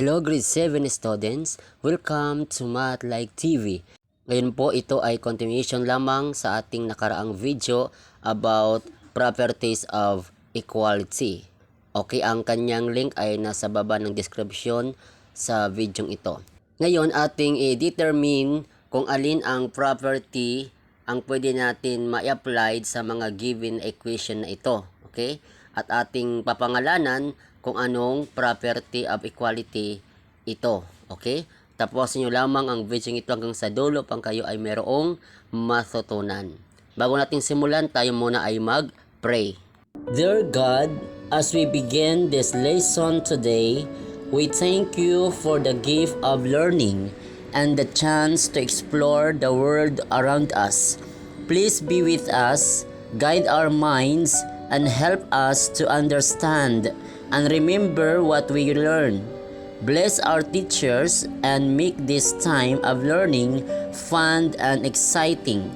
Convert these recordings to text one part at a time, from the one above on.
Hello grade 7 students, welcome to Math Like TV. Ngayon po ito ay continuation lamang sa ating nakaraang video about properties of equality. Okay, ang kanyang link ay nasa baba ng description sa video ito. Ngayon ating i-determine kung alin ang property ang pwede natin ma-apply sa mga given equation na ito. Okay? At ating papangalanan kung anong property of equality ito. Okay? Tapusin nyo lamang ang video ito hanggang sa dulo pang kayo ay merong matutunan. Bago natin simulan, tayo muna ay mag-pray. Dear God, as we begin this lesson today, we thank you for the gift of learning and the chance to explore the world around us. Please be with us, guide our minds, and help us to understand and remember what we learn. Bless our teachers and make this time of learning fun and exciting.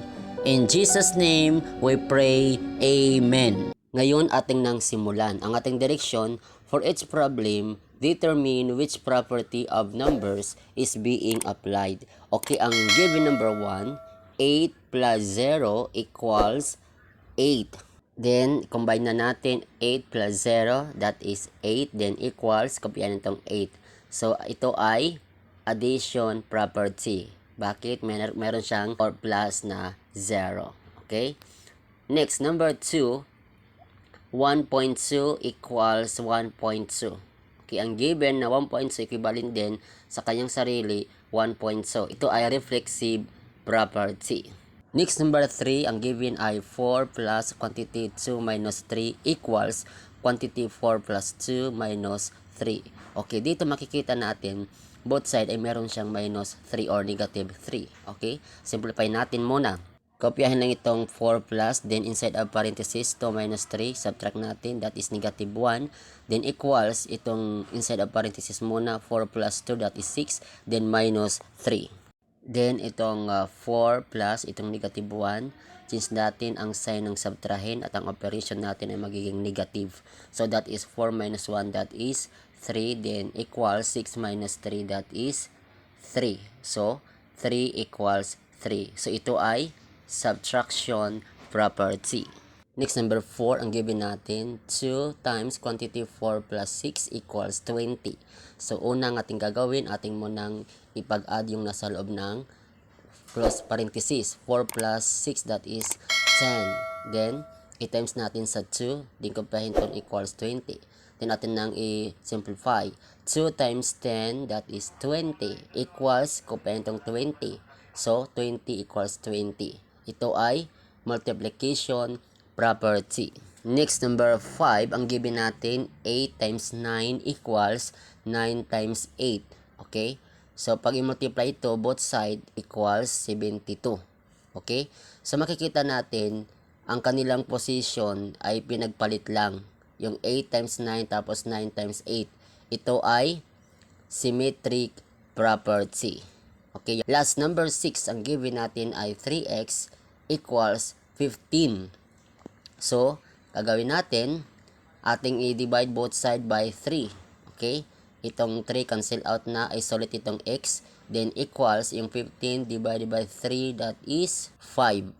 In Jesus' name, we pray. Amen. Ngayon ating nang simulan. Ang ating direksyon for each problem, determine which property of numbers is being applied. Okay, ang given number 1, 8 plus 0 equals 8. Then, combine na natin 8 plus 0, that is 8, then equals, kopyahan itong 8. So, ito ay addition property. Bakit? Meron siyang 4 plus na 0. Okay? Next, number 2, 1.2 equals 1.2. Okay, ang given na 1.2 equivalent din sa kanyang sarili, 1.2. Ito ay reflexive property. Next, number 3, ang given ay 4 plus quantity 2 minus 3 equals quantity 4 plus 2 minus 3. Okay, dito makikita natin, both side ay meron siyang minus 3 or negative 3. Okay, simplify natin muna. Kopyahin lang itong 4 plus, then inside of parenthesis 2 minus 3, subtract natin, that is negative 1. Then equals, itong inside of parenthesis muna, 4 plus 2, that is 6, then minus 3. Then, itong 4 plus, itong negative 1, change natin ang sign ng subtrahen at ang operation natin ay magiging negative. So, that is 4 minus 1, that is 3, then equals 6 minus 3, that is 3. So, 3 equals 3. So, ito ay subtraction property. Next, number 4, ang given natin, 2 times quantity 4 plus 6 equals 20. So, unang ating gagawin, ating munang ipag-add yung nasa loob ng close parenthesis. 4 plus 6, that is 10. Then, i-times natin sa 2, then kumpahin itong equals 20. Then, natin nang i-simplify. 2 times 10, that is 20, equals, kumpahin itong 20. So, 20 equals 20. Ito ay multiplication property. Next, number 5, ang given natin, 8 times 9 equals 9 times 8. Okay? So, pag i-multiply ito, both side equals 72. Okay? So, makikita natin, ang kanilang position ay pinagpalit lang. Yung 8 times 9 tapos 9 times 8. Ito ay symmetric property. Okay? Last, number 6, ang given natin ay 3x equals 15. So, gagawin natin, ating i-divide both side by 3. Okay? Itong 3 cancel out na, isolate itong x, then equals yung 15 divided by 3, that is 5.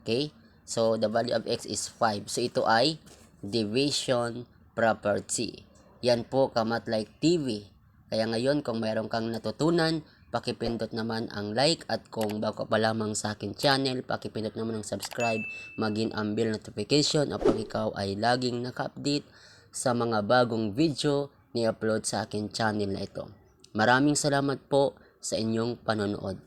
Okay? So, the value of x is 5. So, ito ay division property. Yan po ka-Math Like TV. Kaya ngayon, kung mayroon kang natutunan, pakipindot naman ang like, at kung bago pa lamang sa akin channel, pakipindot naman ang subscribe, maging ang bell notification upang ikaw ay laging naka-update sa mga bagong video ni-upload sa akin channel na ito. Maraming salamat po sa inyong panonood.